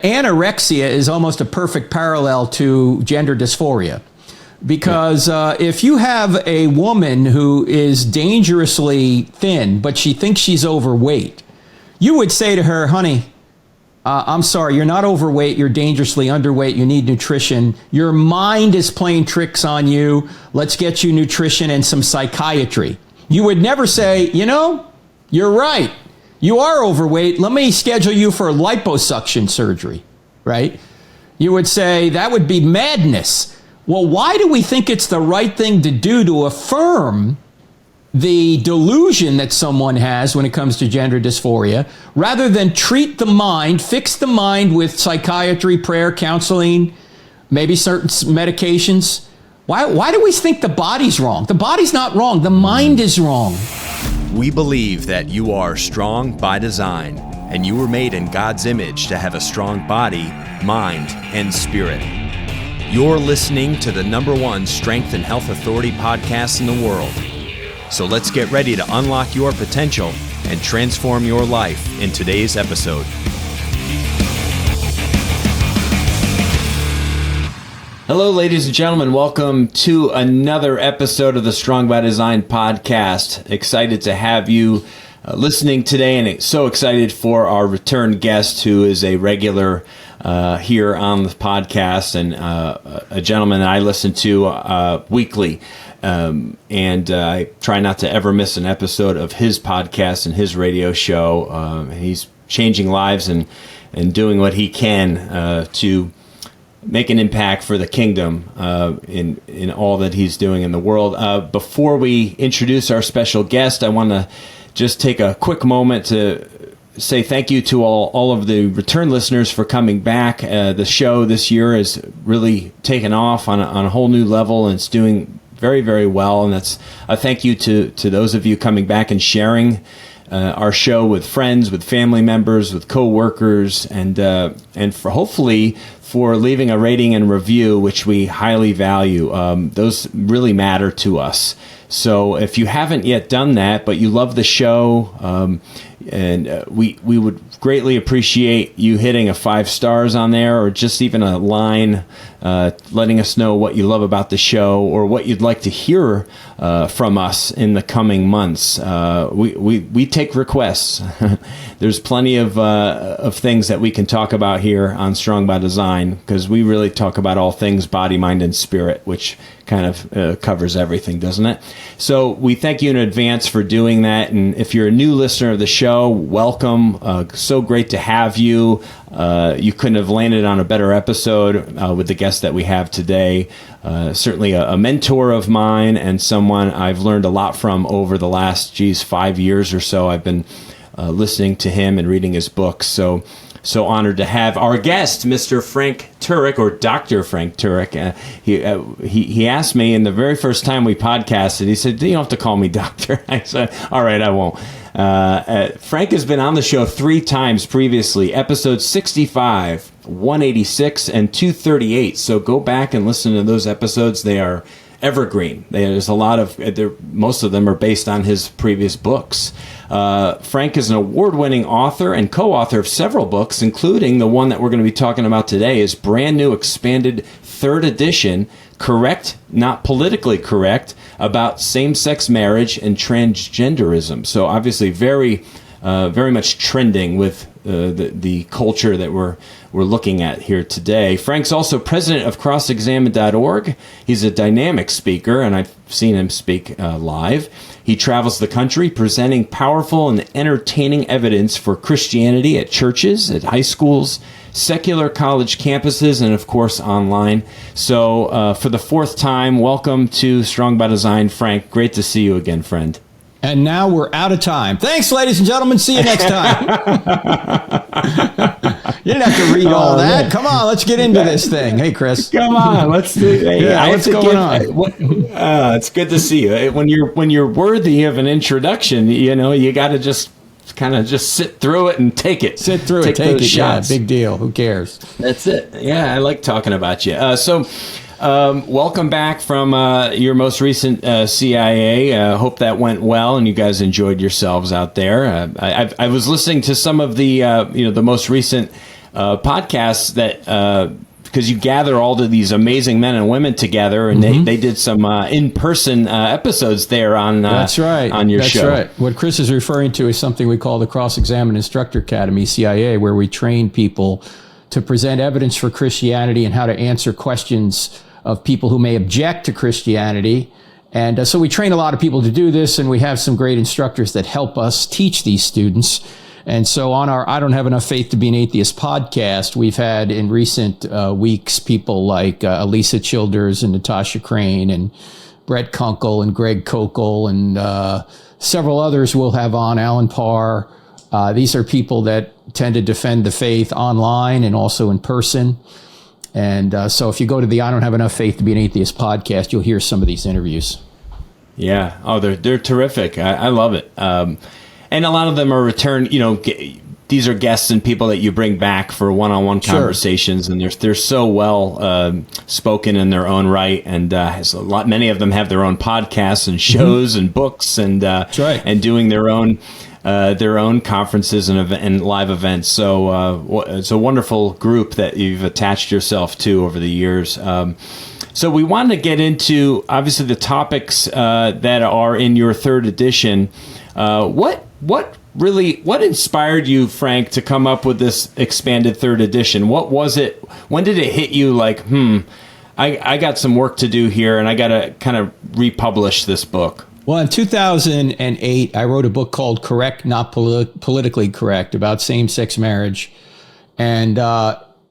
Anorexia is almost a perfect parallel to gender dysphoria. Because if you have a woman who is dangerously thin, but she thinks she's overweight, you would say to her, honey, I'm sorry, you're not overweight, you're dangerously underweight, you need nutrition. Your mind is playing tricks on you. Let's get you nutrition and some psychiatry. You would never say, you're right. You are overweight. Let me schedule you for liposuction surgery, right? You would say that would be madness. Well, why do we think it's the right thing to do to affirm the delusion that someone has when it comes to gender dysphoria, rather than treat the mind, fix the mind with psychiatry, prayer, counseling, maybe certain medications? Why do we think the body's wrong? The body's not wrong. The mind is wrong. We believe that you are strong by design, and you were made in God's image to have a strong body, mind, and spirit. You're listening to the #1 strength and health authority podcast in the world. So let's get ready to unlock your potential and transform your life in today's episode. Hello, ladies and gentlemen. Welcome to another episode of the Strong by Design podcast. Excited to have you listening today, and so excited for our return guest who is a regular here on the podcast and a gentleman that I listen to weekly. And I try not to ever miss an episode of his podcast and his radio show. He's changing lives and doing what he can to make an impact for the kingdom in all that he's doing in the world. Before we introduce our special guest, I want to just take a quick moment to say thank you to all of the return listeners for coming back. The show this year has really taken off on a whole new level, and it's doing very, very well. And that's a thank you to those of you coming back and sharing our show with friends, with family members, with co-workers, and for hopefully for leaving a rating and review, which we highly value. Those really matter to us. So if you haven't yet done that, but you love the show, and we would greatly appreciate you hitting a 5 stars on there, or just even a line letting us know what you love about the show or what you'd like to hear from us in the coming months. We take requests. There's plenty of things that we can talk about here on Strong by Design, because we really talk about all things body, mind, and spirit, which kind of covers everything, doesn't it? So we thank you in advance for doing that. And if you're a new listener of the show, welcome. So great to have you. You couldn't have landed on a better episode with the guest that we have today. Certainly a mentor of mine and someone I've learned a lot from over the last, 5 years or so. I've been listening to him and reading his books. So honored to have our guest, Mr. Frank Turek, or Dr. Frank Turek. He asked me in the very first time we podcasted, he said, you don't have to call me doctor. I said, all right, I won't. Frank has been on the show 3 times previously, episodes 65, 186, and 238. So go back and listen to those episodes. They are evergreen. There's a lot of, most of them are based on his previous books. Frank is an award-winning author and co-author of several books, including the one that we're going to be talking about today, his brand new expanded 3rd edition, Correct, Not Politically Correct, about same-sex marriage and transgenderism. So obviously very much trending with the culture that we're looking at here today. Frank's also president of crossexamine.org. He's a dynamic speaker, and I've seen him speak live. He travels the country presenting powerful and entertaining evidence for Christianity at churches, at high schools, secular college campuses, and of course online. So for the 4th time, welcome to Strong by Design, Frank. Great to see you again, friend. And now we're out of time. Thanks, ladies and gentlemen. See you next time. You didn't have to read all that. Man. Come on, let's get into this thing. Hey, Chris. Come on, let's do it. Yeah, what's going on? It's good to see you. When you're worthy of an introduction, you got to just kind of just sit through it and take it. Sit through it, take it. Shots. Yeah, big deal. Who cares? That's it. Yeah, I like talking about you. Welcome back from your most recent CIA. Hope that went well and you guys enjoyed yourselves out there. I was listening to some of the the most recent podcasts that because you gather all of these amazing men and women together, and they did some in-person episodes there on That's right. on your show. That's right. What Chris is referring to is something we call the Cross-Examined Instructor Academy, CIA, where we train people to present evidence for Christianity and how to answer questions of people who may object to Christianity. And so we train a lot of people to do this, and we have some great instructors that help us teach these students. And so on our I Don't Have Enough Faith to Be an Atheist podcast, we've had in recent weeks people like Elisa Childers and Natasha Crane and Brett Kunkel and Greg Kokel and several others we'll have on, Alan Parr. These are people that tend to defend the faith online and also in person. And so if you go to the I Don't Have Enough Faith to Be an Atheist podcast, you'll hear some of these interviews. Yeah. Oh, they're terrific. I love it. And a lot of them are return, these are guests and people that you bring back for one-on-one conversations, and they're so well spoken in their own right, and many of them have their own podcasts and shows and books, and and doing their own conferences and live events. So it's a wonderful group that you've attached yourself to over the years. So we wanted to get into obviously the topics that are in your third edition. What inspired you, Frank, to come up with this expanded third edition? What was it? When did it hit you like, I got some work to do here and I got to kind of republish this book? Well, in 2008, I wrote a book called Correct, Not Politically Correct about same-sex marriage. And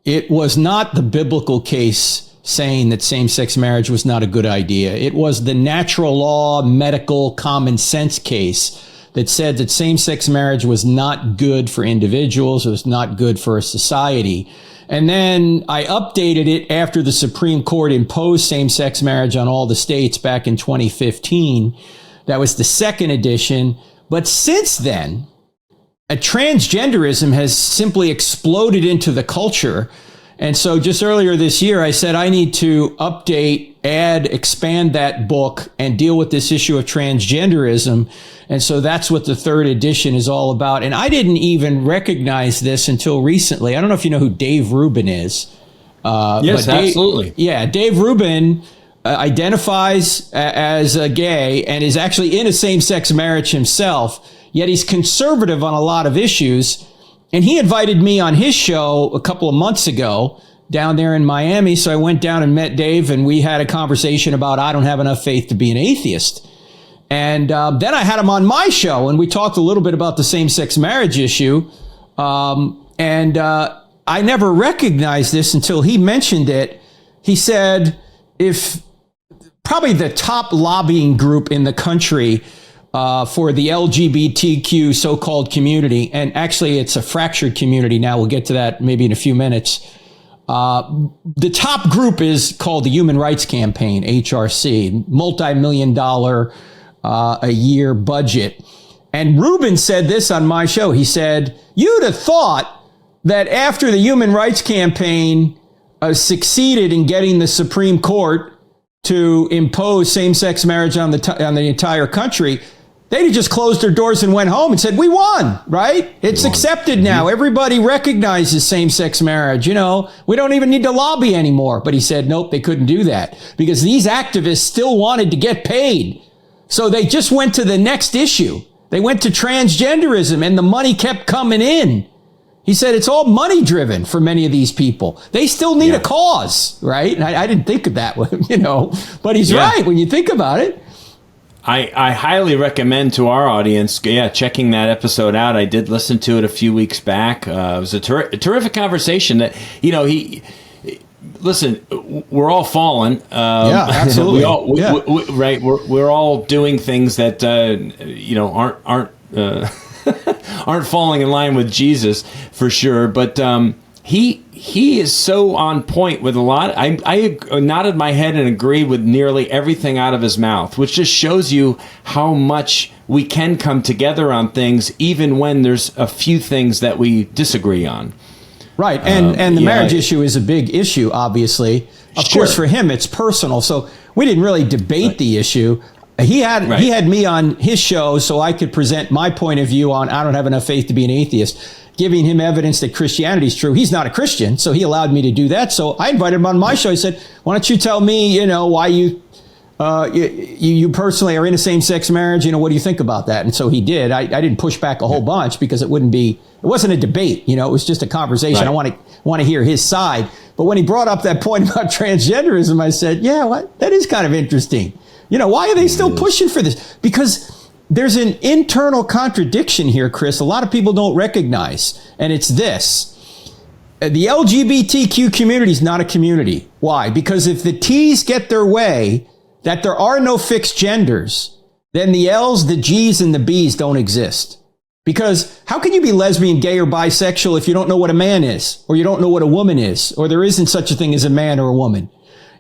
it was not the biblical case saying that same-sex marriage was not a good idea. It was the natural law, medical, common sense case that said that same-sex marriage was not good for individuals, it was not good for a society. And then I updated it after the Supreme Court imposed same-sex marriage on all the states back in 2015. That was the second edition. But since then, transgenderism has simply exploded into the culture. And so just earlier this year, I said I need to update, expand that book and deal with this issue of transgenderism. And so that's what the third edition is all about. And I didn't even recognize this until recently. I don't know if you know who Dave Rubin is. Yes, absolutely. Yeah, Dave Rubin identifies as gay and is actually in a same-sex marriage himself, yet he's conservative on a lot of issues. And he invited me on his show a couple of months ago down there in Miami. So I went down and met Dave, and we had a conversation about I don't have enough faith to be an atheist. And then I had him on my show, and we talked a little bit about the same-sex marriage issue. I never recognized this until he mentioned it. He said, if probably the top lobbying group in the country for the LGBTQ so-called community, and actually it's a fractured community now, we'll get to that maybe in a few minutes. The top group is called the Human Rights Campaign, HRC, multi-million-dollar a year budget. And Rubin said this on my show. He said, you'd have thought that after the Human Rights Campaign succeeded in getting the Supreme Court to impose same-sex marriage on the entire country, they'd have just closed their doors and went home and said, we won, right? It's accepted now. Everybody recognizes same-sex marriage. We don't even need to lobby anymore. But he said, nope, they couldn't do that because these activists still wanted to get paid. So they just went to the next issue. They went to transgenderism, and the money kept coming in. He said it's all money driven for many of these people. They still need a cause, right? And I didn't think of that, but he's right when you think about it. I highly recommend to our audience, checking that episode out. I did listen to it a few weeks back. It was a terrific conversation that, listen, we're all fallen. Absolutely. We're all doing things that, aren't falling in line with Jesus for sure. But he is so on point with a lot. I nodded my head and agreed with nearly everything out of his mouth, which just shows you how much we can come together on things, even when there's a few things that we disagree on. Right. And the marriage issue is a big issue, obviously. Of course, for him, it's personal. So we didn't really debate the issue. He had me on his show so I could present my point of view on I don't have enough faith to be an atheist. giving him evidence that Christianity is true. He's not a Christian, so he allowed me to do that. So I invited him on my show. I said, why don't you tell me, why you personally are in a same-sex marriage? What do you think about that? And so he did. I didn't push back a whole bunch because it wasn't a debate. It was just a conversation. Right. I want to hear his side. But when he brought up that point about transgenderism, I said, that is kind of interesting. Why are they still pushing for this? Because there's an internal contradiction here, Chris, a lot of people don't recognize. And it's this. The LGBTQ community is not a community. Why? Because if the T's get their way, that there are no fixed genders, then the L's, the G's, and the B's don't exist. Because how can you be lesbian, gay, or bisexual if you don't know what a man is, or you don't know what a woman is, or there isn't such a thing as a man or a woman?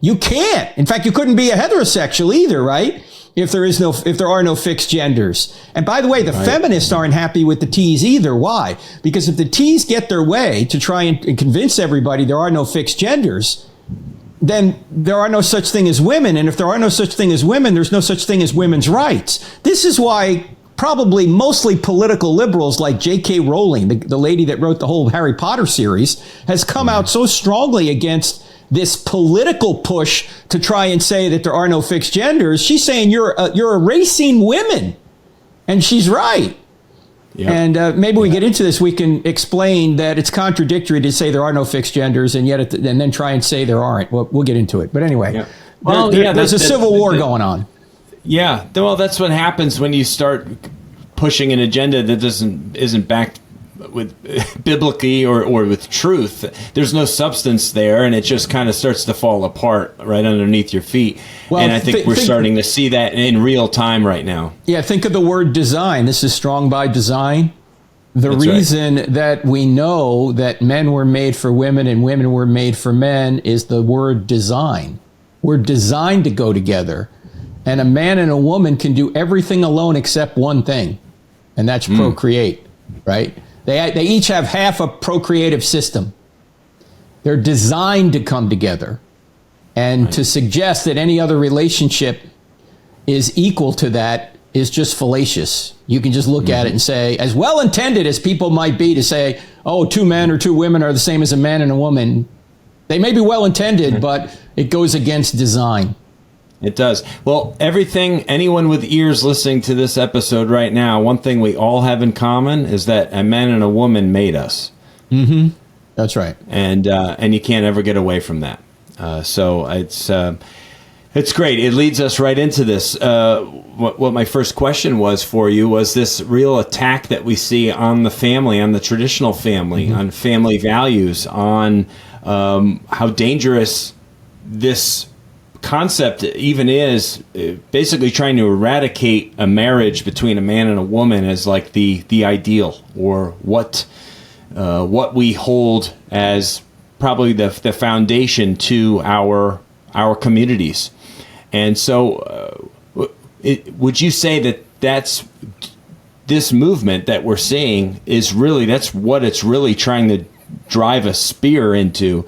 You can't. In fact, you couldn't be a heterosexual either, right? If there are no fixed genders. And by the way, the feminists aren't happy with the T's either. Why? Because if the T's get their way to try and convince everybody there are no fixed genders, then there are no such thing as women. And if there are no such thing as women, there's no such thing as women's rights. This is why probably mostly political liberals like J.K. Rowling, the lady that wrote the whole Harry Potter series, has come out so strongly against this political push to try and say that there are no fixed genders. She's saying you're erasing women. And she's right. Yep. And maybe we get into this, we can explain that it's contradictory to say there are no fixed genders and then try and say there aren't. We'll get into it. But anyway, there's a civil war going on. Yeah, well, that's what happens when you start pushing an agenda that isn't backed with biblically or with truth. There's no substance there, and it just kind of starts to fall apart right underneath your feet. Well, and I think we're starting to see that in real time right now. Yeah, think of the word design. This is strong by design. The reason that we know that men were made for women and women were made for men is the word design. We're designed to go together. And a man and a woman can do everything alone except one thing, and that's procreate, right? They each have half a procreative system. They're designed to come together. And to suggest that any other relationship is equal to that is just fallacious. You can just look at it and say, as well-intended as people might be to say, oh, 2 men or 2 women are the same as a man and a woman, they may be well-intended, but it goes against design. It does. Well, anyone with ears listening to this episode right now, one thing we all have in common is that a man and a woman made us. Mm-hmm. That's right. And you can't ever get away from that. So it's great. It leads us right into this. What my first question was for you was this real attack that we see on the family, on the traditional family, on family values, on how dangerous this concept even is, basically trying to eradicate a marriage between a man and a woman as like the ideal, or what we hold as probably the foundation to our communities. And so would you say that that's this movement that we're seeing is really, that's what it's really trying to drive a spear into,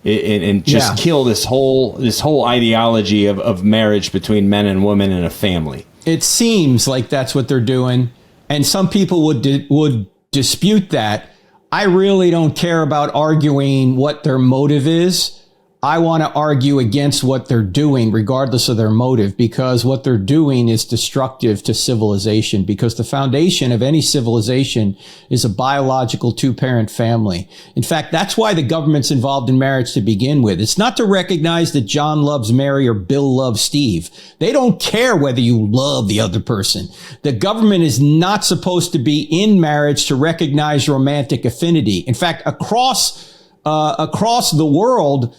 and just kill this whole ideology of marriage between men and women in a family? It seems like that's what they're doing, and some people would dispute that. I really don't care about arguing what their motive is. I want to argue against what they're doing, regardless of their motive, because what they're doing is destructive to civilization, because the foundation of any civilization is a biological 2-parent family. In fact, that's why the government's involved in marriage to begin with. It's not to recognize that John loves Mary or Bill loves Steve. They don't care whether you love the other person. The government is not supposed to be in marriage to recognize romantic affinity. In fact, across the world,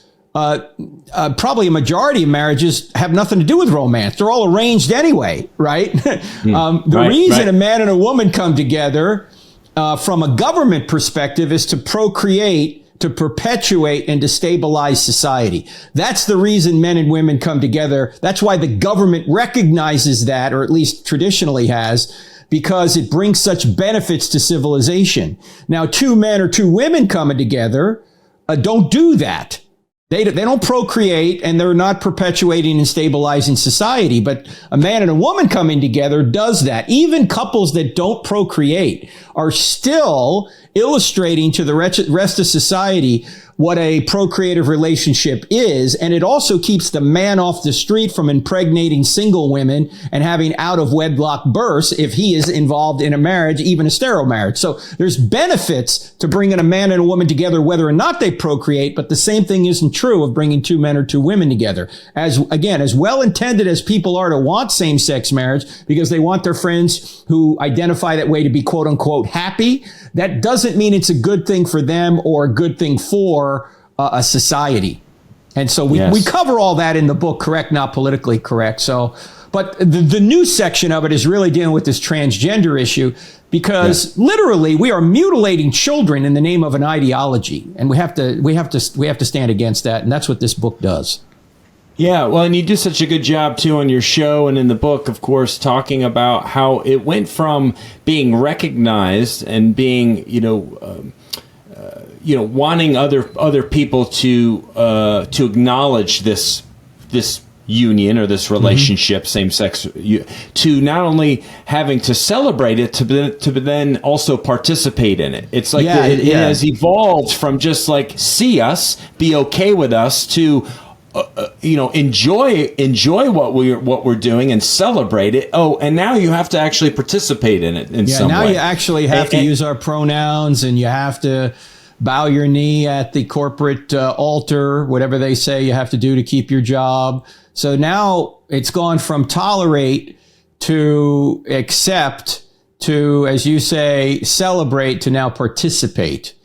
probably a majority of marriages have nothing to do with romance. They're all arranged anyway, right? The reason a man and a woman come together from a government perspective is to procreate, to perpetuate, and to stabilize society. That's the reason men and women come together. That's why the government recognizes that, or at least traditionally has, because it brings such benefits to civilization. Now, 2 men or 2 women coming together don't do that. They don't procreate, and they're not perpetuating and stabilizing society. But a man and a woman coming together does that. Even couples that don't procreate are still illustrating to the rest of society what a procreative relationship is. And it also keeps the man off the street from impregnating single women and having out of wedlock births if he is involved in a marriage, even a sterile marriage. So there's benefits to bringing a man and a woman together, whether or not they procreate. But the same thing isn't true of bringing two men or two women together. As well intended as people are to want same sex marriage because they want their friends who identify that way to be quote unquote happy, that doesn't mean it's a good thing for them or a good thing for a society. And so we cover all that in the book, Correct, Not Politically Correct. So, but the new section of it is really dealing with this transgender issue because literally we are mutilating children in the name of an ideology. And we have to stand against that. And that's what this book does. Yeah, well, and you do such a good job, too, on your show and in the book, of course, talking about how it went from being recognized and being, wanting other people to acknowledge this union or this relationship, same-sex, to not only having to celebrate it, to then also participate in it. It's like it has evolved from just like, see us, be okay with us, to enjoy what we're doing and celebrate it. Oh, and now you have to actually participate in it in some way. Now you actually have to use our pronouns, and you have to bow your knee at the corporate altar, whatever they say you have to do to keep your job. So now it's gone from tolerate to accept to, as you say, celebrate to now participate.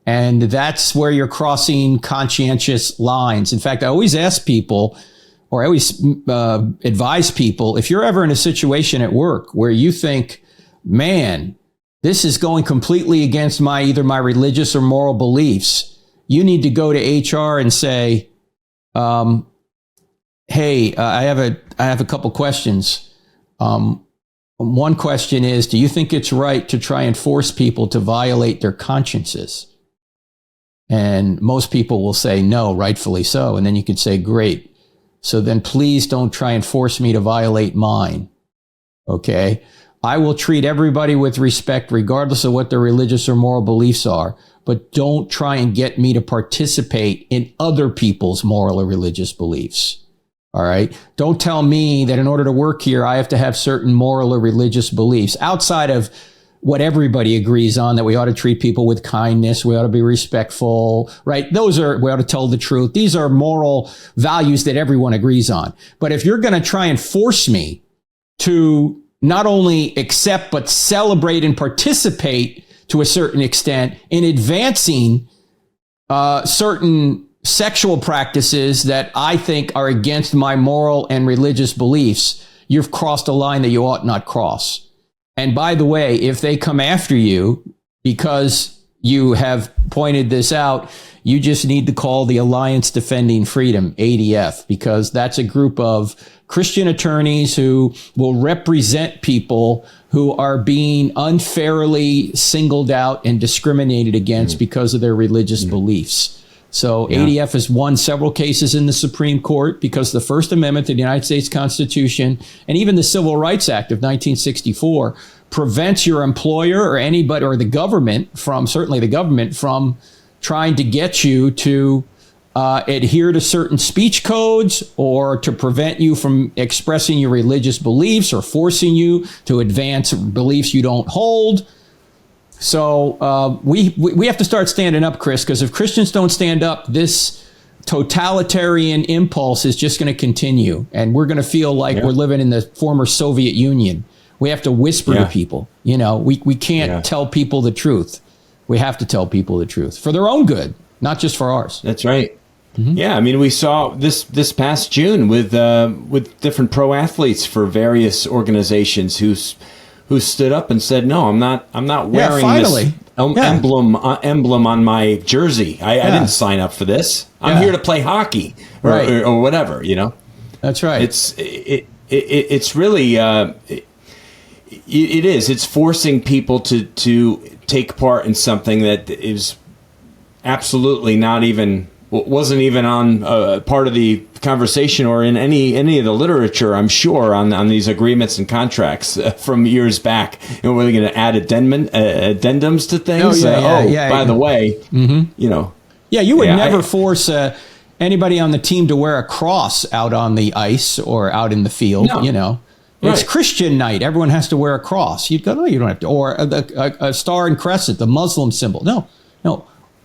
And that's where you're crossing conscientious lines. In fact, I always ask people, or I always advise people, if you're ever in a situation at work where you think, man, this is going completely against either my religious or moral beliefs, you need to go to HR and say, hey, I have a couple questions. One question is, do you think it's right to try and force people to violate their consciences? And most people will say no, rightfully so. And then you could say, great. So then please don't try and force me to violate mine. Okay? I will treat everybody with respect, regardless of what their religious or moral beliefs are. But don't try and get me to participate in other people's moral or religious beliefs. All right? Don't tell me that in order to work here, I have to have certain moral or religious beliefs outside of what everybody agrees on, that we ought to treat people with kindness, we ought to be respectful, right? We ought to tell the truth. These are moral values that everyone agrees on. But if you're going to try and force me to not only accept, but celebrate and participate to a certain extent in advancing certain sexual practices that I think are against my moral and religious beliefs, you've crossed a line that you ought not cross. And by the way, if they come after you because you have pointed this out, you just need to call the Alliance Defending Freedom, ADF, because that's a group of Christian attorneys who will represent people who are being unfairly singled out and discriminated against because of their religious beliefs. So ADF has won several cases in the Supreme Court because the First Amendment to the United States Constitution and even the Civil Rights Act of 1964 prevents your employer or anybody or the government from trying to get you to adhere to certain speech codes or to prevent you from expressing your religious beliefs or forcing you to advance beliefs you don't hold. So we have to start standing up, Chris, because if Christians don't stand up, this totalitarian impulse is just going to continue. And we're going to feel like we're living in the former Soviet Union. We have to whisper to people. We can't tell people the truth. We have to tell people the truth for their own good, not just for ours. That's right. Mm-hmm. Yeah, I mean, we saw this past June with different pro athletes for various organizations who stood up and said, "No, I'm not wearing this emblem on my jersey. I didn't sign up for this. I'm here to play hockey or whatever." That's right. It's really it is. It's forcing people to take part in something that is absolutely not even wasn't even on part of the conversation or in any of the literature, I'm sure, on these agreements and contracts from years back. And we're going to add addendums to things. By the way, you know. Yeah, you would never force anybody on the team to wear a cross out on the ice or out in the field, No. you know. It's Christian night. Everyone has to wear a cross. You'd go, no, you don't have to. Or a star and crescent, the Muslim symbol. No.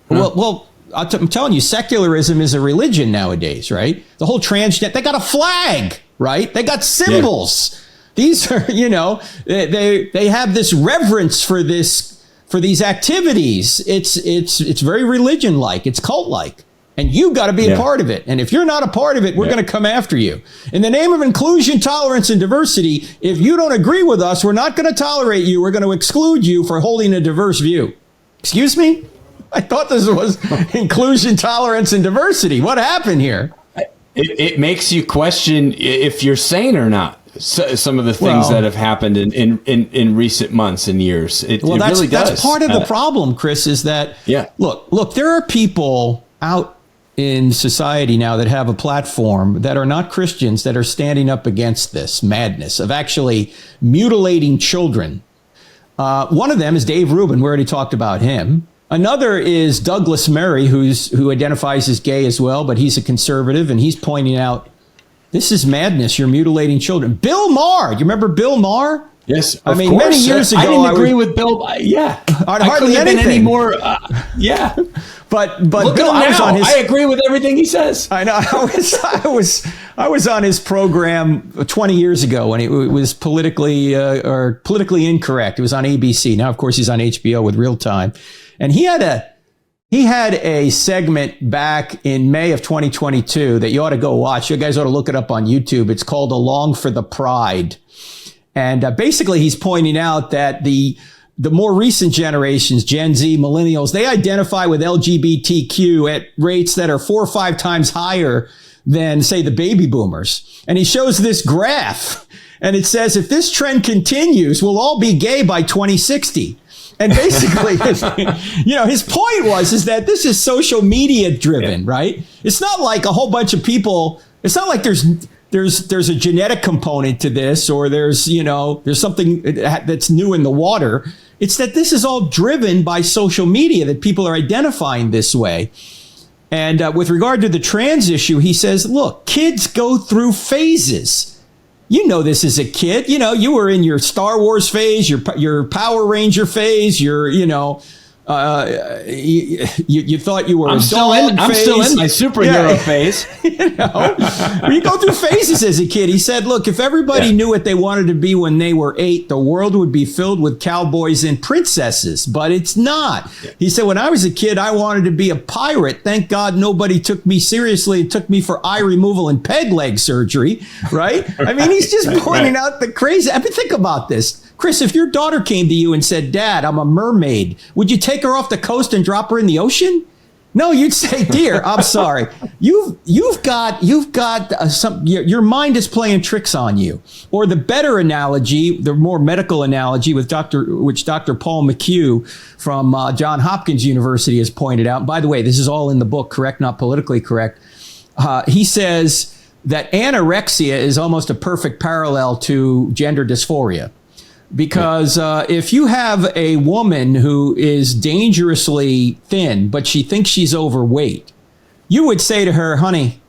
Well, I'm telling you, secularism is a religion nowadays, right? The whole transgender, they got a flag, right? They got symbols. Yeah. These are, you know, they have this reverence for these activities. It's very religion-like. It's cult-like. And you got to be a part of it. And if you're not a part of it, we're going to come after you. In the name of inclusion, tolerance, and diversity, if you don't agree with us, we're not going to tolerate you. We're going to exclude you for holding a diverse view. Excuse me? I thought this was inclusion, tolerance, and diversity. What happened here? It makes you question if you're sane or not. Some of the things that have happened in recent months and years. It really does. That's part of the problem, Chris, is that, look, there are people out in society now that have a platform that are not Christians that are standing up against this madness of actually mutilating children. One of them is Dave Rubin. We already talked about him. Another is Douglas Murray, who identifies as gay as well, but he's a conservative, and he's pointing out, this is madness. You're mutilating children. Bill Maher. Do you remember Bill Maher? Yes, I mean, many years ago, I didn't agree with Bill. Hardly anything anymore. But Look Bill, I agree with everything he says. I know. I was on his program 20 years ago when it was politically incorrect. It was on ABC. Now, of course, he's on HBO with Real Time, and he had a segment back in May of 2022 that you ought to go watch. You guys ought to look it up on YouTube. It's called Along for the Pride. And basically, he's pointing out that the more recent generations, Gen Z, millennials, they identify with LGBTQ at rates that are 4 or 5 times higher than, say, the baby boomers. And he shows this graph, and it says, if this trend continues, we'll all be gay by 2060. And basically, his point is that this is social media driven, right? It's not like a whole bunch of people. It's not like there's a genetic component to this, or there's something that's new in the water. It's that this is all driven by social media, that people are identifying this way. And with regard to the trans issue, he says, look, kids go through phases. You know this as a kid. You know, you were in your Star Wars phase, your Power Ranger phase, you thought you were I'm still in my superhero phase. You go through phases as a kid. He said, look, if everybody knew what they wanted to be when they were 8, the world would be filled with cowboys and princesses, but it's not. He said, when I was a kid, I wanted to be a pirate. Thank God nobody took me seriously. It took me for eye removal and peg leg surgery, right? I mean, he's just pointing out the crazy. I mean, think about this. Chris, if your daughter came to you and said, Dad, I'm a mermaid, would you take her off the coast and drop her in the ocean? No, you'd say, dear, I'm sorry. You've got your mind is playing tricks on you. Or the better analogy, the more medical analogy, which Dr. Paul McHugh from Johns Hopkins University has pointed out. By the way, this is all in the book, correct, not politically correct. He says that anorexia is almost a perfect parallel to gender dysphoria. Because if you have a woman who is dangerously thin, but she thinks she's overweight, you would say to her, honey,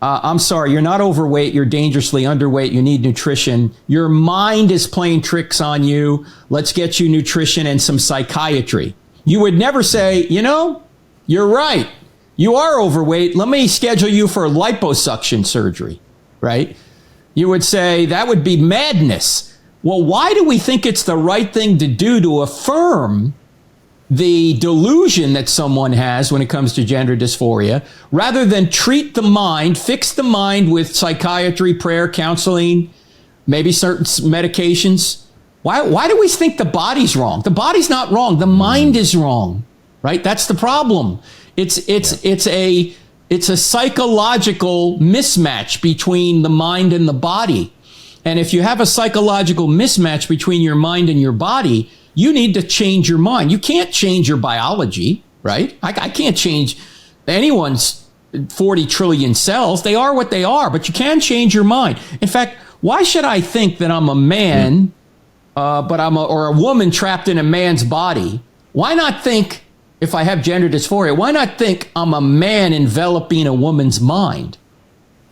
I'm sorry, you're not overweight. You're dangerously underweight. You need nutrition. Your mind is playing tricks on you. Let's get you nutrition and some psychiatry. You would never say, you're right. You are overweight. Let me schedule you for liposuction surgery, right? You would say that would be madness. Well, why do we think it's the right thing to do to affirm the delusion that someone has when it comes to gender dysphoria, rather than treat the mind, fix the mind with psychiatry, prayer, counseling, maybe certain medications? Why do we think the body's wrong? The body's not wrong. The mind is wrong, right? That's the problem. It's a psychological mismatch between the mind and the body. And if you have a psychological mismatch between your mind and your body, you need to change your mind. You can't change your biology, right? I can't change anyone's 40 trillion cells. They are what they are, but you can change your mind. In fact, why should I think that I'm a man, or a woman trapped in a man's body? Why not think, if I have gender dysphoria, why not think I'm a man enveloping a woman's mind?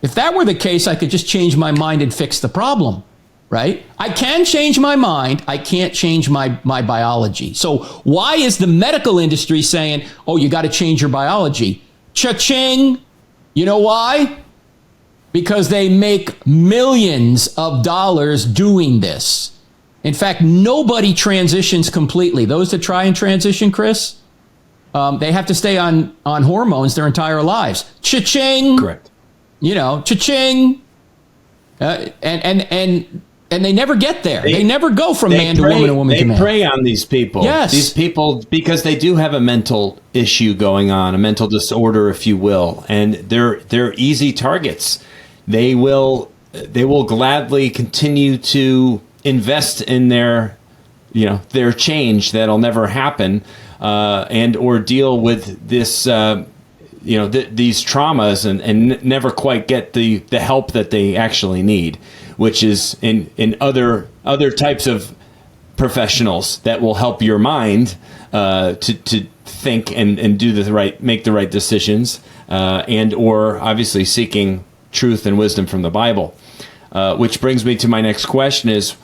If that were the case, I could just change my mind and fix the problem, right? I can change my mind. I can't change my biology. So why is the medical industry saying, oh, you got to change your biology? Cha-ching. You know why? Because they make millions of dollars doing this. In fact, nobody transitions completely. Those that try and transition, Chris, they have to stay on hormones their entire lives. Cha-ching. Correct. You know, cha-ching. And they never get there. They never go from man to woman and woman to man. They prey on these people. Yes. These people, because they do have a mental issue going on, a mental disorder, if you will, and they're easy targets. They will gladly continue to invest in their change that'll never happen, and or deal with this, these traumas and never quite get the help that they actually need, which is in other types of professionals that will help your mind to think and make the right decisions, and or obviously seeking truth and wisdom from the Bible. Which brings me to my next question is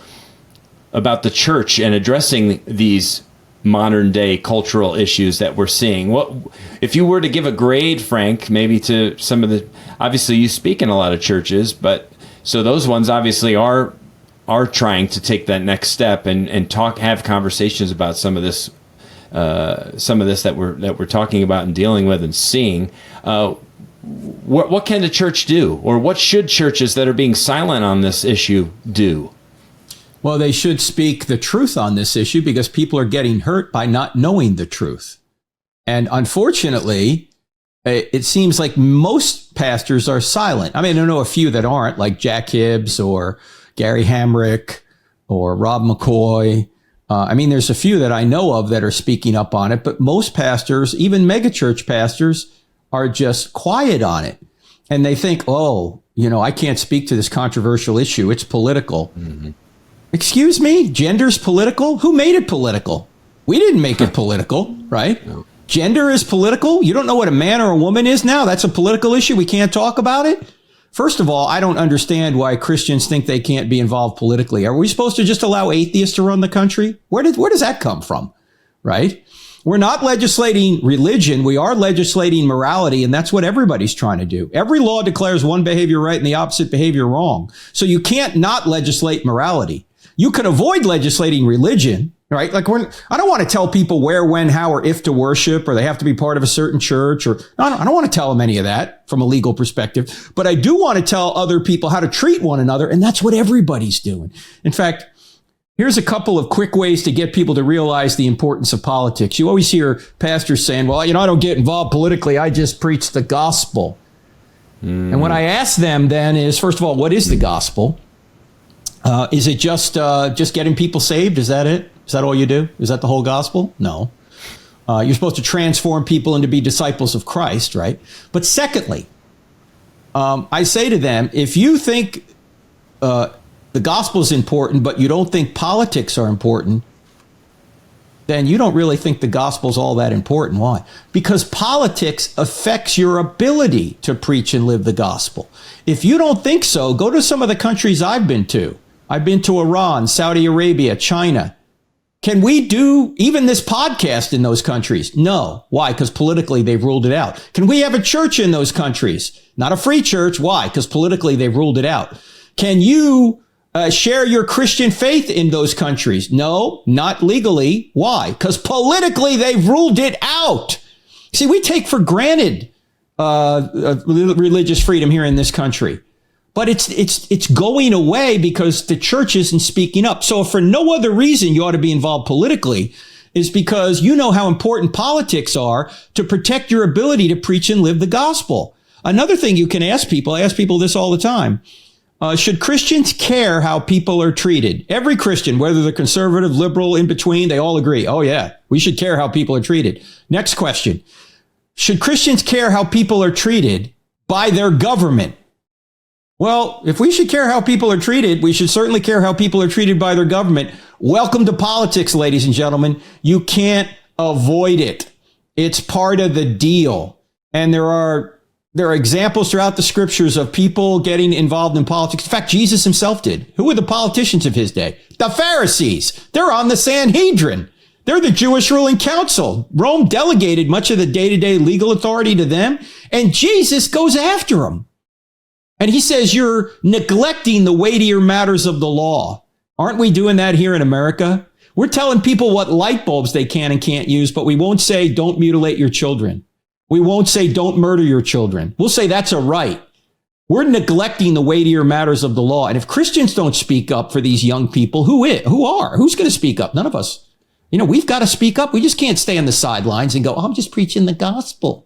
about the church and addressing these modern day cultural issues that we're seeing. What if you were to give a grade, Frank, maybe to some of the, obviously you speak in a lot of churches, but so those ones obviously are trying to take that next step and have conversations about some of this that we're talking about and dealing with and seeing. What can the church do, or what should churches that are being silent on this issue do? Well, they should speak the truth on this issue, because people are getting hurt by not knowing the truth. And unfortunately, it seems like most pastors are silent. I mean, I know a few that aren't, like Jack Hibbs or Gary Hamrick or Rob McCoy. There's a few that I know of that are speaking up on it, but most pastors, even megachurch pastors, are just quiet on it. And they think, I can't speak to this controversial issue. It's political. Mm-hmm. Excuse me? Gender's political? Who made it political? We didn't make it political, right? No. Gender is political? You don't know what a man or a woman is now? That's a political issue? We can't talk about it? First of all, I don't understand why Christians think they can't be involved politically. Are we supposed to just allow atheists to run the country? Where does that come from, right? We're not legislating religion. We are legislating morality, and that's what everybody's trying to do. Every law declares one behavior right and the opposite behavior wrong. So you can't not legislate morality. You can avoid legislating religion, right? Like I don't want to tell people where, when, how, or if to worship, or they have to be part of a certain church, or I don't want to tell them any of that from a legal perspective. But I do want to tell other people how to treat one another, and that's what everybody's doing. In fact, here's a couple of quick ways to get people to realize the importance of politics. You always hear pastors saying, well, I don't get involved politically. I just preach the gospel. And what I ask them then is, first of all, what is the gospel? Is it just getting people saved? Is that it? Is that all you do? Is that the whole gospel? No. You're supposed to transform people into be disciples of Christ, right? But secondly, I say to them, if you think the gospel is important, but you don't think politics are important, then you don't really think the gospel is all that important. Why? Because politics affects your ability to preach and live the gospel. If you don't think so, go to some of the countries I've been to. I've been to Iran, Saudi Arabia, China. Can we do even this podcast in those countries? No. Why? Because politically they've ruled it out. Can we have a church in those countries? Not a free church. Why? Because politically they've ruled it out. Can you share your Christian faith in those countries? No, not legally. Why? Because politically they've ruled it out. See, we take for granted religious freedom here in this country. But it's going away because the church isn't speaking up. So if for no other reason you ought to be involved politically, is because you know how important politics are to protect your ability to preach and live the gospel. Another thing you can ask people, I ask people this all the time, should Christians care how people are treated? Every Christian, whether they're conservative, liberal, in between, they all agree. Oh yeah, we should care how people are treated. Next question. should Christians care how people are treated by their government? Well, if we should care how people are treated, we should certainly care how people are treated by their government. Welcome to politics, ladies and gentlemen. You can't avoid it. It's part of the deal. And there are examples throughout the scriptures of people getting involved in politics. In fact, Jesus himself did. Who were the politicians of his day? The Pharisees. They're on the Sanhedrin. They're the Jewish ruling council. Rome delegated much of the day-to-day legal authority to them, and Jesus goes after them. And he says, you're neglecting the weightier matters of the law. Aren't we doing that here in America? We're telling people what light bulbs they can and can't use, but we won't say don't mutilate your children. We won't say don't murder your children. We'll say that's a right. We're neglecting the weightier matters of the law. And if Christians don't speak up for these young people, who's going to speak up? None of us. We've got to speak up. We just can't stay on the sidelines and go, I'm just preaching the gospel.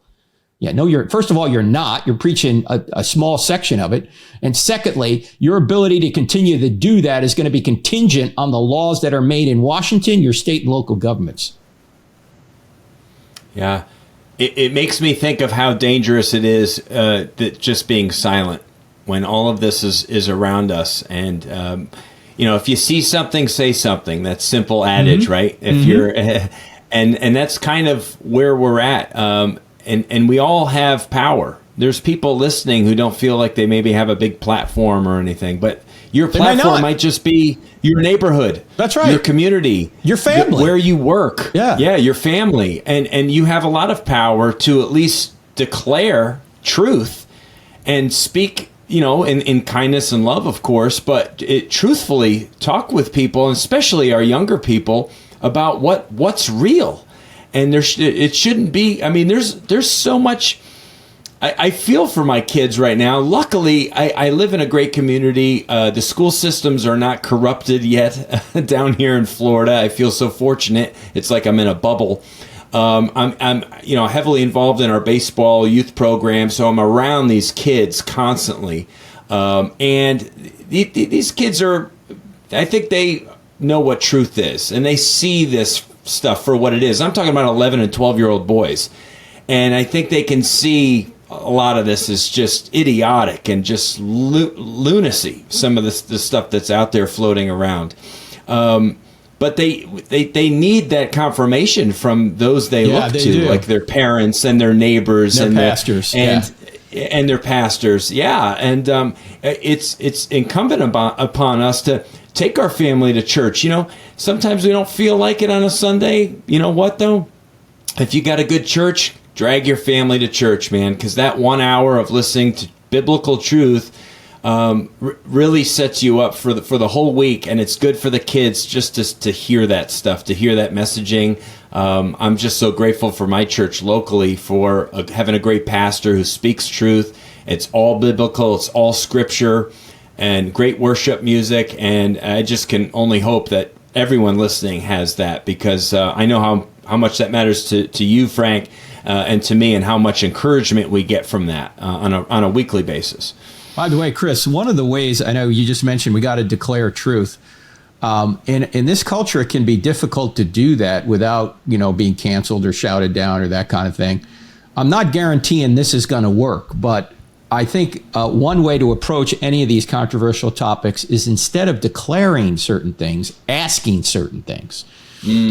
Yeah, no, first of all, you're not. You're preaching a small section of it. And secondly, your ability to continue to do that is going to be contingent on the laws that are made in Washington, your state and local governments. Yeah. It makes me think of how dangerous it is that just being silent when all of this is around us. And, if you see something, say something. That simple adage, right? If you're, and that's kind of where we're at. And we all have power. There's people listening who don't feel like they maybe have a big platform or anything, but your platform might just be your neighborhood. That's right. Your community. Your family. Where you work. Yeah. Yeah, your family. And you have a lot of power to at least declare truth and speak, in kindness and love, of course, but truthfully talk with people, and especially our younger people, about what's real. And it shouldn't be. I mean, there's so much. I feel for my kids right now. Luckily, I live in a great community. The school systems are not corrupted yet down here in Florida. I feel so fortunate. It's like I'm in a bubble. I'm heavily involved in our baseball youth program, so I'm around these kids constantly. And these kids I think they know what truth is, and they see this stuff for what it is. I'm talking about 11 and 12-year-old boys. And I think they can see a lot of this is just idiotic and just lunacy, some of the stuff that's out there floating around. But they need that confirmation from those they look to, like their parents and their neighbors and their pastors. And their pastors. Yeah. And it's incumbent upon us to take our family to church. Sometimes we don't feel like it on a Sunday. You know what, though? If you got a good church, drag your family to church, man, because that 1 hour of listening to biblical truth really sets you up for the whole week, and it's good for the kids just to hear that stuff, to hear that messaging. I'm just so grateful for my church locally for having a great pastor who speaks truth. It's all biblical. It's all scripture. And great worship music, and I just can only hope that everyone listening has that, because I know how much that matters to you, Frank, and to me, and how much encouragement we get from that on a weekly basis. By the way, Chris, one of the ways, I know you just mentioned we got to declare truth. In this culture, it can be difficult to do that without being canceled or shouted down or that kind of thing. I'm not guaranteeing this is going to work, but I think one way to approach any of these controversial topics is, instead of declaring certain things, asking certain things.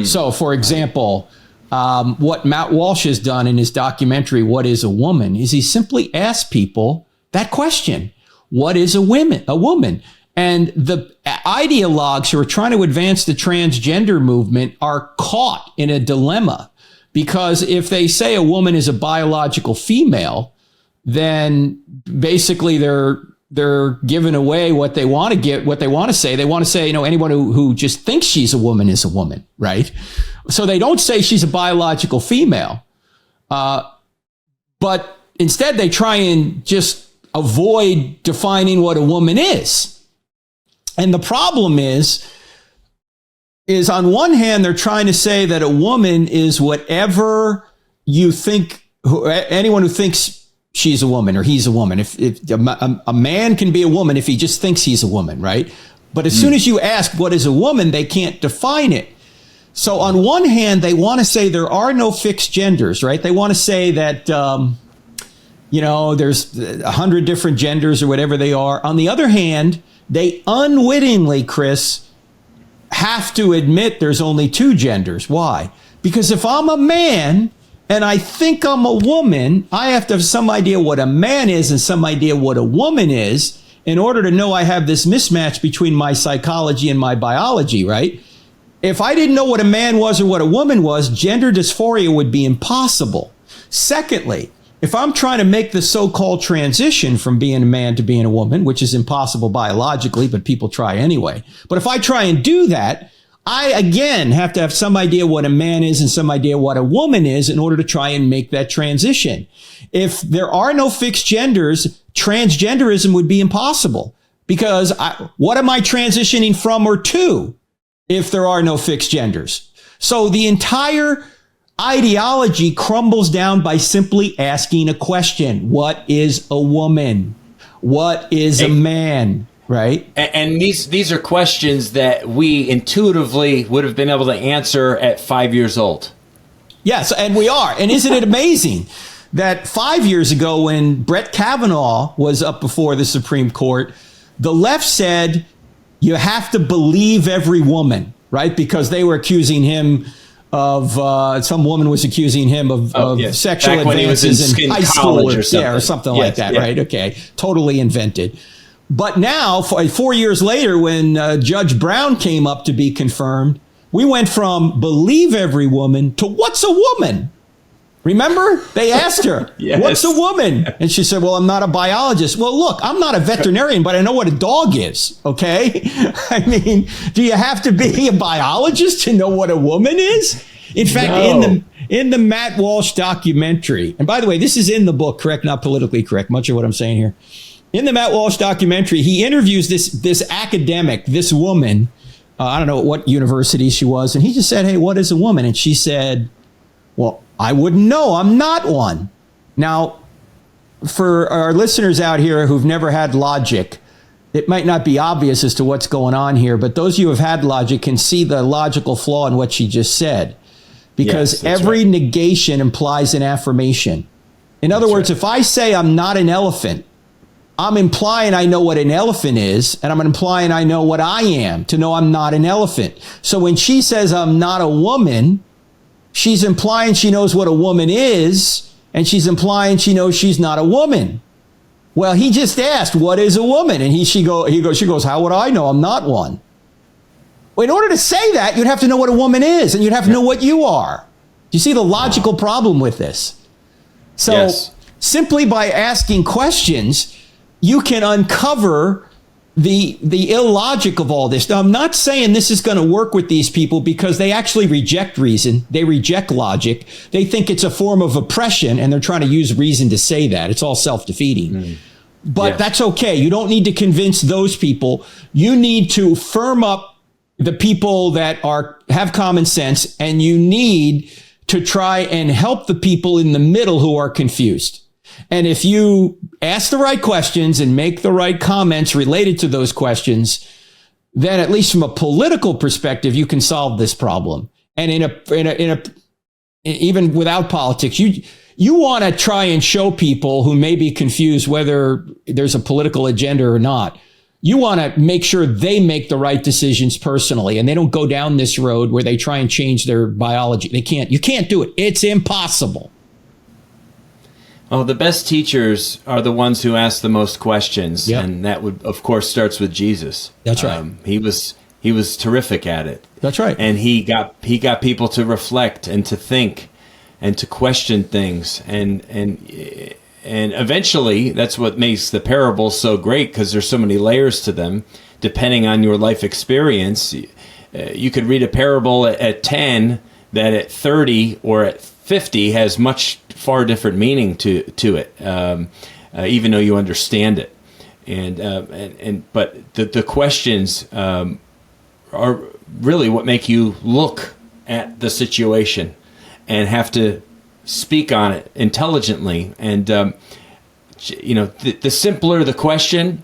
So, for example, what Matt Walsh has done in his documentary, What is a Woman, is he simply asked people that question. What is a woman? And the ideologues who are trying to advance the transgender movement are caught in a dilemma, because if they say a woman is a biological female, then basically they're giving away what they want to get, what they want to say. They want to say, anyone who just thinks she's a woman is a woman, right? So they don't say she's a biological female, but instead they try and just avoid defining what a woman is. And the problem is on one hand, they're trying to say that a woman is whatever you think, anyone who thinks she's a woman or he's a woman. If a man can be a woman if he just thinks he's a woman, right? But as soon as you ask what is a woman, they can't define it. So on one hand, they want to say there are no fixed genders, right? They want to say that, there's 100 different genders or whatever they are. On the other hand, they unwittingly, Chris, have to admit there's only 2 genders. Why? Because if I'm a man and I think I'm a woman, I have to have some idea what a man is and some idea what a woman is in order to know I have this mismatch between my psychology and my biology, right? If I didn't know what a man was or what a woman was, gender dysphoria would be impossible. Secondly, if I'm trying to make the so-called transition from being a man to being a woman, which is impossible biologically, but people try anyway. But if I try and do that, I, again, have to have some idea what a man is and some idea what a woman is in order to try and make that transition. If there are no fixed genders, transgenderism would be impossible because what am I transitioning from or to if there are no fixed genders? So the entire ideology crumbles down by simply asking a question. What is a woman? What is a man? Right? And these are questions that we intuitively would have been able to answer at 5 years old. Yes, and we are. And isn't it amazing that 5 years ago when Brett Kavanaugh was up before the Supreme Court, the left said you have to believe every woman, right? Because they were accusing him of some woman was accusing him of sexual back advances in high school or something like that, yeah. Right? Okay, totally invented. But now, 4 years later, when Judge Brown came up to be confirmed, we went from believe every woman to what's a woman? Remember? They asked her, Yes. What's a woman? And she said, well, I'm not a biologist. Well, look, I'm not a veterinarian, but I know what a dog is, okay? I mean, do you have to be a biologist to know what a woman is? In fact, No. in the Matt Walsh documentary, and by the way, this is in the book, correct, not politically correct, much of what I'm saying here. In the Matt Walsh documentary, he interviews this academic, this woman. I don't know what university she was. And he just said, hey, what is a woman? And she said, well, I wouldn't know. I'm not one. Now, for our listeners out here who've never had logic, it might not be obvious as to what's going on here. But those of you who have had logic can see the logical flaw in what she just said. Because every negation implies an affirmation. In other words, if I say I'm not an elephant, I'm implying I know what an elephant is, and I'm implying I know what I am to know I'm not an elephant. So when she says I'm not a woman, she's implying she knows what a woman is, and she's implying she knows she's not a woman. Well, he just asked, what is a woman? And she goes, how would I know? I'm not one. Well, in order to say that, you'd have to know what a woman is, and you'd have to know what you are. Do you see the logical problem with this? So simply by asking questions, you can uncover the illogic of all this. Now, I'm not saying this is going to work with these people because they actually reject reason. They reject logic. They think it's a form of oppression, and they're trying to use reason to say that. It's all self-defeating. But that's okay. You don't need to convince those people. You need to firm up the people that have common sense, and you need to try and help the people in the middle who are confused. And if you ask the right questions and make the right comments related to those questions, then at least from a political perspective, you can solve this problem. And even without politics, you want to try and show people who may be confused whether there's a political agenda or not. You want to make sure they make the right decisions personally, and they don't go down this road where they try and change their biology. They can't. You can't do it. It's impossible. Oh, the best teachers are the ones who ask the most questions, and that would, of course, starts with Jesus. That's right. He was terrific at it. That's right. And he got people to reflect and to think and to question things, and eventually that's what makes the parables so great, because there's so many layers to them. Depending on your life experience, you could read a parable at 10 that at 30 or at 50 has far different meaning to it, even though you understand it. But the questions are really what make you look at the situation and have to speak on it intelligently. And the simpler the question,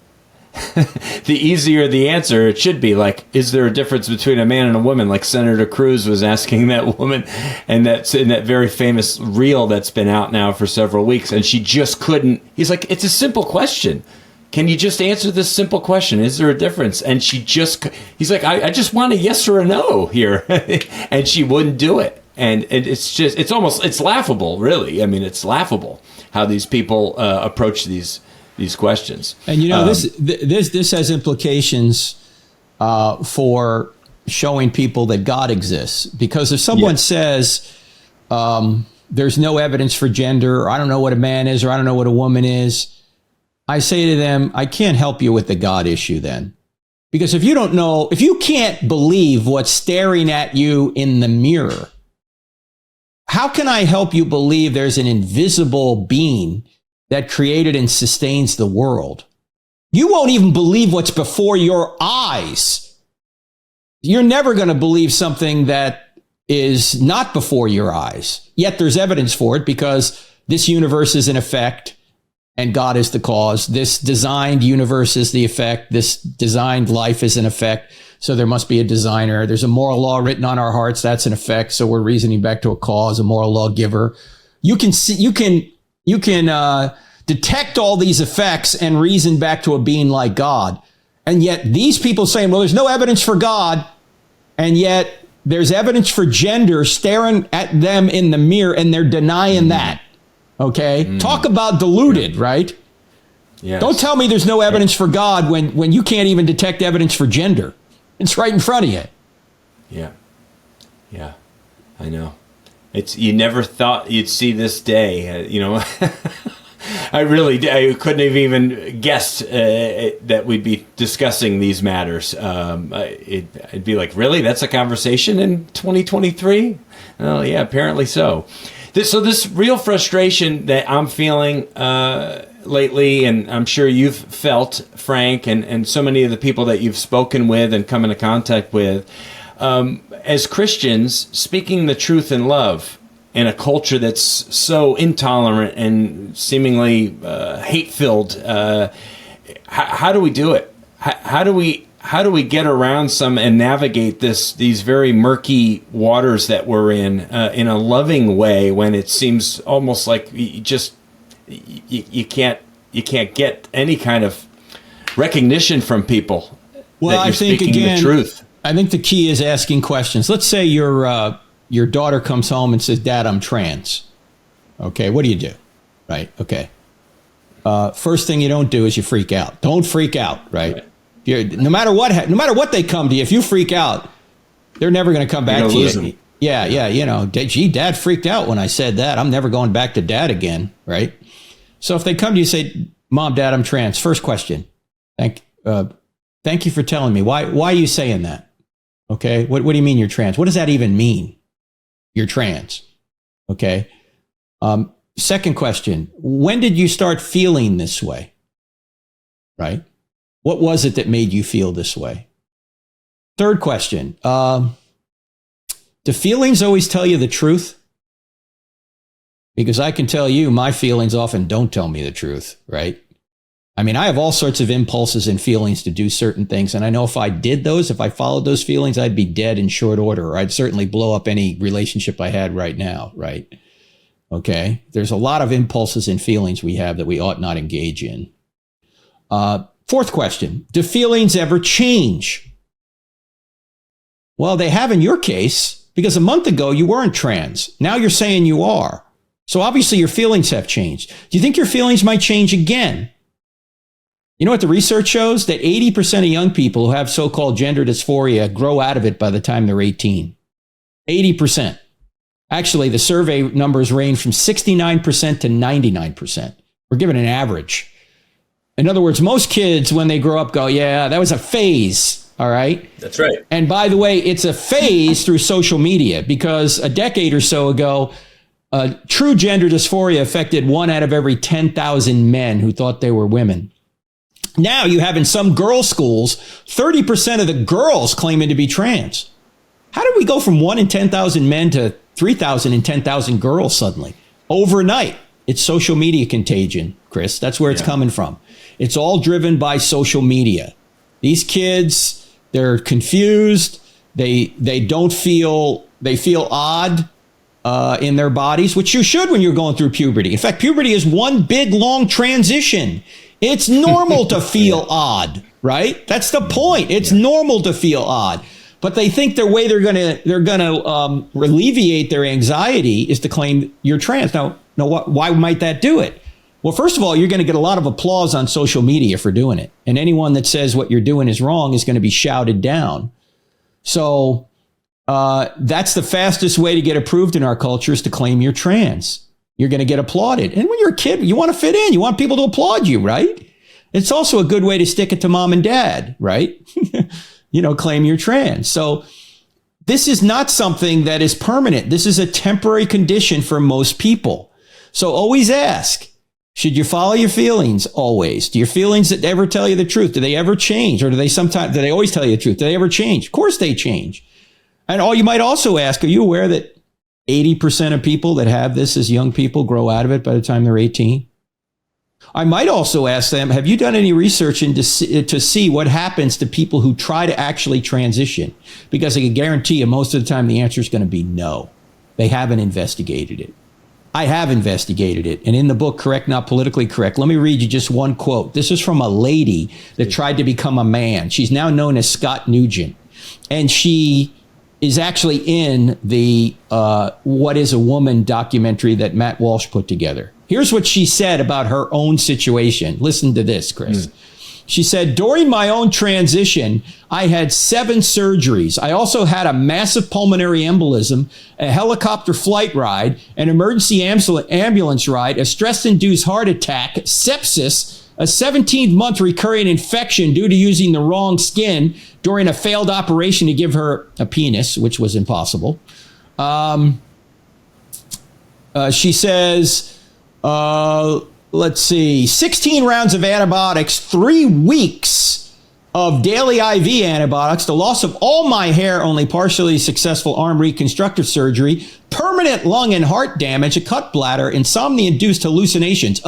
the easier the answer it should be. Like, is there a difference between a man and a woman? Like Senator Cruz was asking that woman, and that's in that very famous reel that's been out now for several weeks, and she just couldn't. He's like, it's a simple question. Can you just answer this simple question? Is there a difference? And he's like, I just want a yes or a no here. And she wouldn't do it. And it's laughable, really. I mean, it's laughable how these people approach these questions. And this has implications for showing people that God exists. Because if someone says there's no evidence for gender, or I don't know what a man is, or I don't know what a woman is, I say to them, I can't help you with the God issue then. Because if you can't believe what's staring at you in the mirror, how can I help you believe there's an invisible being that created and sustains the world? You won't even believe what's before your eyes. You're never going to believe something that is not before your eyes. Yet there's evidence for it, because this universe is an effect and God is the cause. This designed universe is the effect. This designed life is an effect. So there must be a designer. There's a moral law written on our hearts. That's an effect. So we're reasoning back to a cause, a moral law giver. You can detect all these effects and reason back to a being like God. And yet these people saying, well, there's no evidence for God. And yet there's evidence for gender staring at them in the mirror, and they're denying that. Okay. Talk about deluded, right? Yes. Don't tell me there's no evidence for God when you can't even detect evidence for gender. It's right in front of you. Yeah. Yeah. I know. You never thought you'd see this day, I couldn't have even guessed that we'd be discussing these matters. It'd be like, really? That's a conversation in 2023? Oh, yeah, apparently so. This real frustration that I'm feeling lately, and I'm sure you've felt, Frank, and so many of the people that you've spoken with and come into contact with, as Christians, speaking the truth in love in a culture that's so intolerant and seemingly hate-filled, how do we do it? How do we get around some and navigate these very murky waters that we're in a loving way, when it seems almost like you can't get any kind of recognition from people? Well, that you're I think speaking again, the truth. I think the key is asking questions. Let's say your daughter comes home and says, "Dad, I'm trans." Okay, what do you do? Right? Okay. First thing you don't do is you freak out. Don't freak out, right? No matter what they come to you, if you freak out, they're never going to come back to you. Them. Yeah. Gee, Dad freaked out when I said that. I'm never going back to Dad again, right? So if they come to you and say, "Mom, Dad, I'm trans," first question, thank you for telling me. Why are you saying that? Okay, what do you mean you're trans? What does that even mean? You're trans. Okay. Second question, when did you start feeling this way? Right? What was it that made you feel this way? Third question, do feelings always tell you the truth? Because I can tell you, my feelings often don't tell me the truth, right? I mean, I have all sorts of impulses and feelings to do certain things. And I know if I did those, if I followed those feelings, I'd be dead in short order. Or I'd certainly blow up any relationship I had right now, right? Okay. There's a lot of impulses and feelings we have that we ought not engage in. Fourth question, do feelings ever change? Well, they have in your case, because a month ago you weren't trans. Now you're saying you are. So obviously your feelings have changed. Do you think your feelings might change again? You know what the research shows? That 80% of young people who have so-called gender dysphoria grow out of it by the time they're 18. 80%. Actually, the survey numbers range from 69% to 99%. We're given an average. In other words, most kids, when they grow up, go, yeah, that was a phase. All right. That's right. And by the way, it's a phase through social media, because a decade or so ago, true gender dysphoria affected 1 out of every 10,000 men who thought they were women. Now you have in some girls' schools, 30% of the girls claiming to be trans. How did we go from 1 in 10,000 men to 3,000 in 10,000 girls suddenly? Overnight. It's social media contagion, Chris. That's where it's coming from. It's all driven by social media. These kids, they're confused. They feel odd in their bodies, which you should when you're going through puberty. In fact, puberty is one big, long transition. It's normal to feel odd, right? That's the point. It's normal to feel odd. But they think the way they're gonna alleviate their anxiety is to claim you're trans. Now, why might that do it? Well, first of all, you're going to get a lot of applause on social media for doing it. And anyone that says what you're doing is wrong is going to be shouted down. So that's the fastest way to get approved in our culture is to claim you're trans. You're going to get applauded. And when you're a kid, you want to fit in. You want people to applaud you, right? It's also a good way to stick it to mom and dad, right? Claim you're trans. So this is not something that is permanent. This is a temporary condition for most people. So always ask, should you follow your feelings? Always. Do your feelings ever tell you the truth? Do they ever change? Or do they always tell you the truth? Do they ever change? Of course they change. And you might also ask, are you aware that 80% of people that have this as young people grow out of it by the time they're 18? I might also ask them, have you done any research to see what happens to people who try to actually transition? Because I can guarantee you most of the time the answer is going to be no. They haven't investigated it. I have investigated it. And in the book, Correct, Not Politically Correct, let me read you just one quote. This is from a lady that tried to become a man. She's now known as Scott Nugent. And she is actually in the What is a Woman documentary that Matt Walsh put together. Here's what she said about her own situation. Listen to this, Chris. She said, during my own transition, I had 7 surgeries. I also had a massive pulmonary embolism, a helicopter flight ride, an emergency ambulance ride, a stress-induced heart attack, sepsis, a 17-month recurring infection due to using the wrong skin during a failed operation to give her a penis, which was impossible. She says, let's see, 16 rounds of antibiotics, 3 weeks of daily IV antibiotics, the loss of all my hair, only partially successful arm reconstructive surgery, permanent lung and heart damage, a cut bladder, insomnia-induced hallucinations,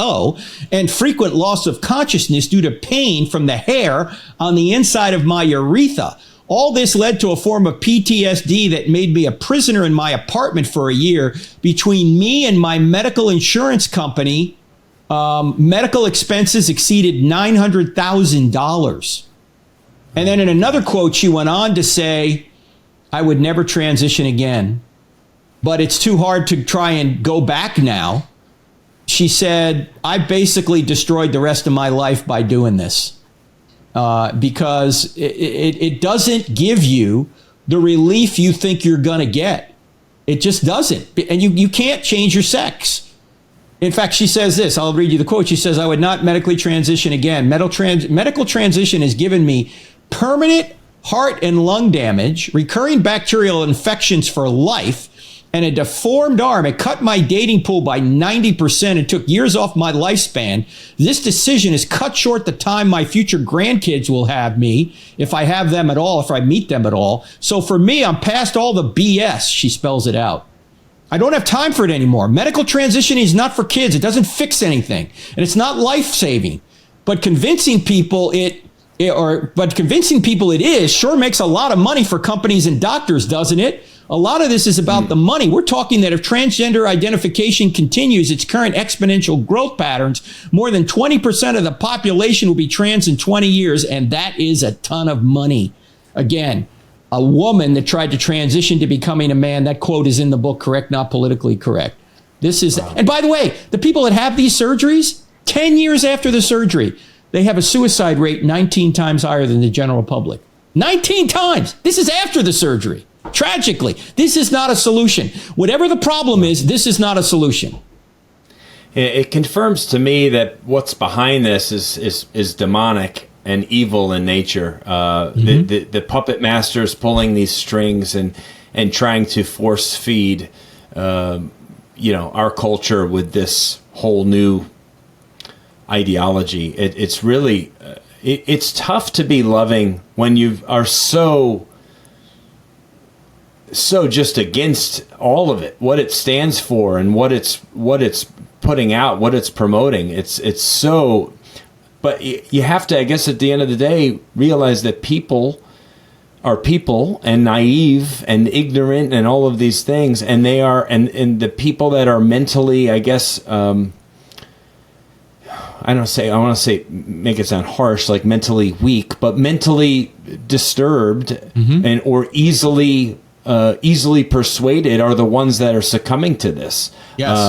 and frequent loss of consciousness due to pain from the hair on the inside of my urethra. All this led to a form of PTSD that made me a prisoner in my apartment for a year. Between me and my medical insurance company, medical expenses exceeded $900,000. And then in another quote, she went on to say, I would never transition again, but it's too hard to try and go back now. She said, I basically destroyed the rest of my life by doing this because it doesn't give you the relief you think you're going to get. It just doesn't. And you can't change your sex. In fact, she says this, I'll read you the quote. She says, I would not medically transition again. Medical transition has given me permanent heart and lung damage, recurring bacterial infections for life, and a deformed arm. It cut my dating pool by 90% and took years off my lifespan. This decision has cut short the time my future grandkids will have me, if I have them at all, if I meet them at all. So for me, I'm past all the BS, she spells it out. I don't have time for it anymore. Medical transition is not for kids. It doesn't fix anything. And it's not life-saving. But convincing people it is sure makes a lot of money for companies and doctors, doesn't it? A lot of this is about the money. We're talking that if transgender identification continues its current exponential growth patterns, more than 20% of the population will be trans in 20 years, and that is a ton of money. Again, a woman that tried to transition to becoming a man, that quote is in the book, Correct, Not Politically Correct. This is, and by the way, the people that have these surgeries, 10 years after the surgery, they have a suicide rate 19 times higher than the general public. 19 times. This is after the surgery. Tragically, this is not a solution. Whatever the problem is, this is not a solution. It confirms to me that what's behind this is demonic and evil in nature. The puppet masters pulling these strings and trying to force feed, our culture with this whole new ideology. It's really, it's tough to be loving when you are so just against all of it, what it stands for and what it's putting out, what it's promoting. It's so, but you have to, I guess, at the end of the day, realize that people are people, and naive and ignorant and all of these things, and they are, and the people that are mentally, I guess, I want to say make it sound harsh, like mentally weak, but mentally disturbed, and or easily persuaded are the ones that are succumbing to this. Yes.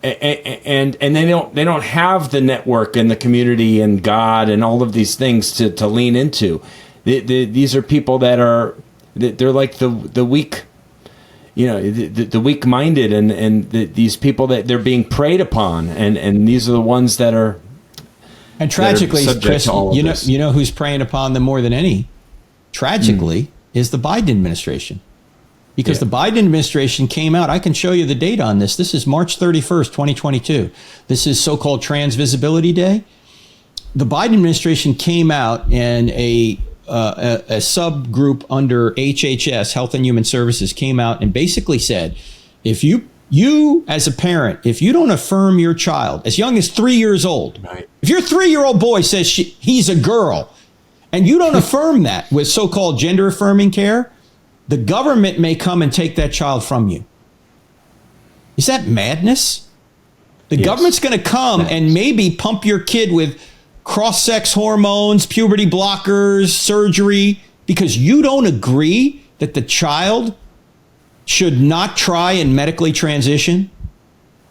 And they don't have the network and the community and God and all of these things to lean into. These are people that they're like the weak, the weak-minded, and these people that they're being preyed upon, and these are the ones that are. And tragically, Chris, you know who's preying upon them more than any? Tragically, is the Biden administration. Because the Biden administration came out, I can show you the date on this. This is March 31st, 2022. This is so-called Trans Visibility Day. The Biden administration came out in a subgroup under HHS, Health and Human Services, came out and basically said, if you as a parent, if you don't affirm your child as young as 3 years old, right. If your 3-year-old boy says he's a girl, and you don't affirm that with so-called gender affirming care, the government may come and take that child from you. Is that madness? The government's going to come and maybe pump your kid with cross-sex hormones, puberty blockers, surgery, because you don't agree that the child should not try and medically transition,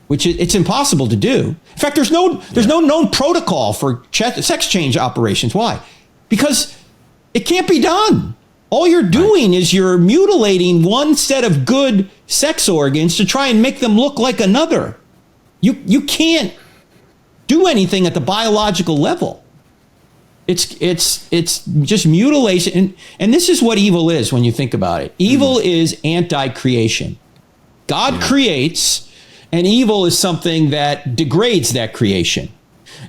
which it's impossible to do. In fact, there's no known protocol for sex change operations. Why? Because it can't be done. All you're doing is you're mutilating one set of good sex organs to try and make them look like another. You can't do anything at the biological level. It's just mutilation. And this is what evil is when you think about it. Evil is anti-creation. God creates, and evil is something that degrades that creation.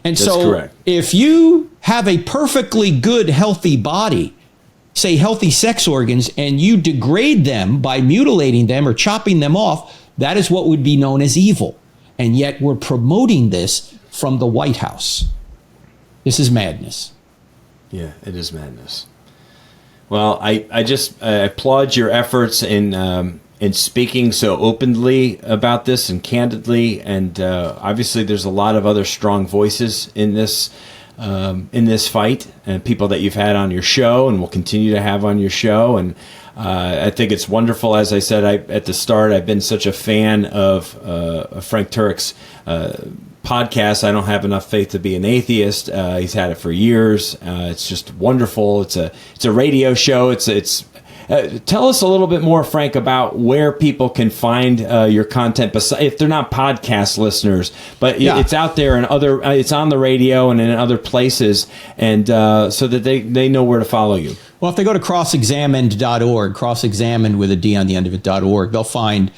And That's correct. If you have a perfectly good, healthy body, say healthy sex organs, and you degrade them by mutilating them or chopping them off, that is what would be known as evil. And yet we're promoting this from the White House. This is madness. Yeah, it is madness. Well, I just applaud your efforts in speaking so openly about this and candidly. And obviously there's a lot of other strong voices in this fight, and people that you've had on your show and will continue to have on your show. And I think it's wonderful. As I said at the start, I've been such a fan of Frank Turek's podcast, I Don't Have Enough Faith to Be an Atheist. He's had it for years. It's just wonderful. It's a radio show. Tell us a little bit more, Frank, about where people can find your content, if they're not podcast listeners, but it's out there and it's on the radio and in other places, and so that they know where to follow you. Well, if they go to crossexamined.org, crossexamined with a D on the end of it.org, they'll find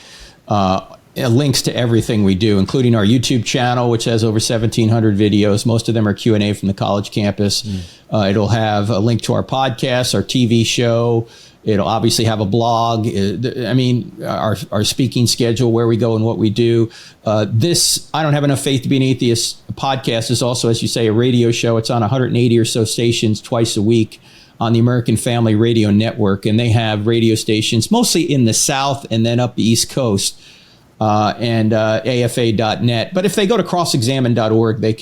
links to everything we do, including our YouTube channel, which has over 1,700 videos. Most of them are Q&A from the college campus. It'll have a link to our podcast, our TV show. It'll obviously have a blog. I mean, our speaking schedule, where we go and what we do. This I Don't Have Enough Faith to Be an Atheist podcast is also, as you say, a radio show. It's on 180 or so stations twice a week on the American Family Radio Network. And they have radio stations mostly in the South and then up the East Coast, and AFA.net. But if they go to crossexamined.org, they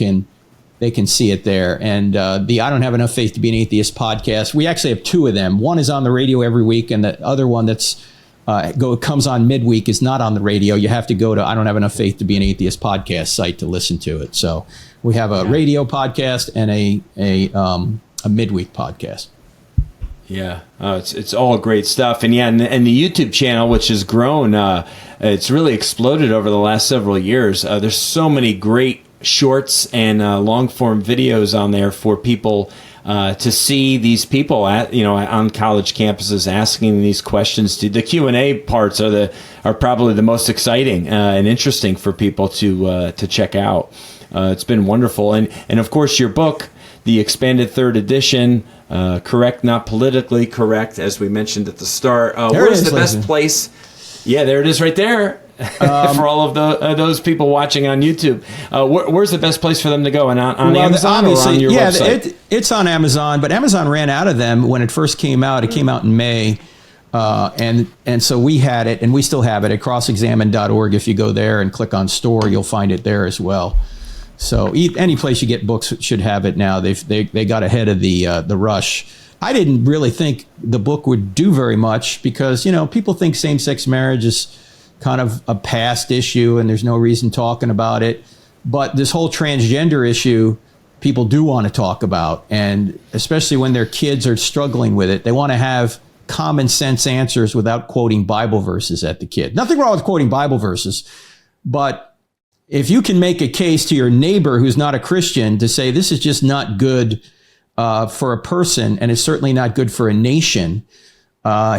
can see it there. And the I Don't Have Enough Faith to Be an Atheist podcast, we actually have two of them. One is on the radio every week, and the other one that's comes on midweek is not on the radio. You have to go to I Don't Have Enough Faith to Be an Atheist podcast site to listen to it. So we have a radio podcast and a midweek podcast. Yeah, it's all great stuff. And and the YouTube channel, which has grown, it's really exploded over the last several years. There's so many great shorts and long form videos on there for people to see these people on college campuses asking these questions. The Q&A parts are probably the most exciting and interesting for people to check out. It's been wonderful, and of course your book, the expanded third edition, Correct Not Politically Correct, as we mentioned at the start. Where's the best place? Yeah, there it is right there. for all of those people watching on YouTube? Where's the best place for them to go? And on Amazon or on your website? It's on Amazon, but Amazon ran out of them when it first came out. It came out in May. And so we had it, and we still have it at crossexamine.org. If you go there and click on store, you'll find it there as well. So any place you get books should have it now. They got ahead of the rush. I didn't really think the book would do very much because, people think same-sex marriage is kind of a past issue and there's no reason talking about it. But this whole transgender issue, people do want to talk about. And especially when their kids are struggling with it, they want to have common sense answers without quoting Bible verses at the kid. Nothing wrong with quoting Bible verses, but if you can make a case to your neighbor who's not a Christian to say this is just not good for a person, and it's certainly not good for a nation,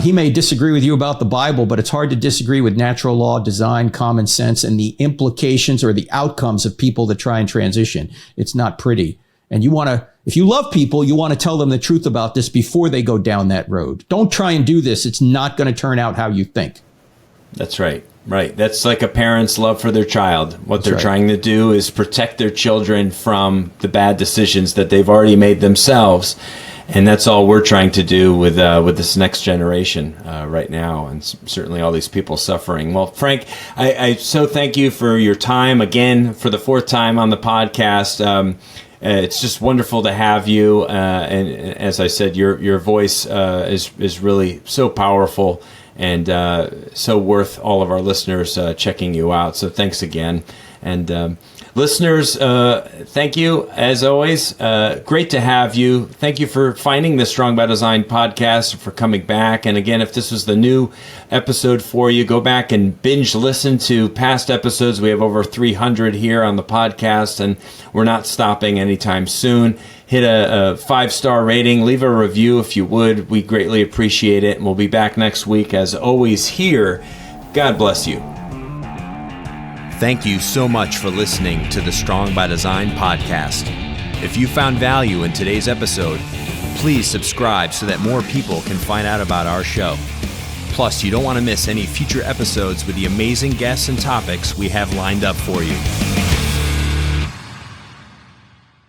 he may disagree with you about the Bible, but it's hard to disagree with natural law, design, common sense, and the implications or the outcomes of people that try and transition. It's not pretty. And if you love people, you want to tell them the truth about this before they go down that road. Don't try and do this. It's not going to turn out how you think. That's right. Right. That's like a parent's love for their child. What they're trying to do is protect their children from the bad decisions that they've already made themselves. And that's all we're trying to do with this next generation right now, and certainly all these people suffering. Well, Frank, I so thank you for your time again for the fourth time on the podcast. It's just wonderful to have you, and as I said, your voice is really so powerful and so worth all of our listeners checking you out. So thanks again, and listeners, thank you as always. Great to have you. Thank you for finding the Strong by Design podcast, for coming back. And again, if this was the new episode for you, go back and binge listen to past episodes. We have over 300 here on the podcast, and we're not stopping anytime soon. Hit a 5-star rating. Leave a review if you would. We greatly appreciate it. And we'll be back next week, as always, here. God bless you. Thank you so much for listening to the Strong by Design podcast. If you found value in today's episode, please subscribe so that more people can find out about our show. Plus, you don't want to miss any future episodes with the amazing guests and topics we have lined up for you.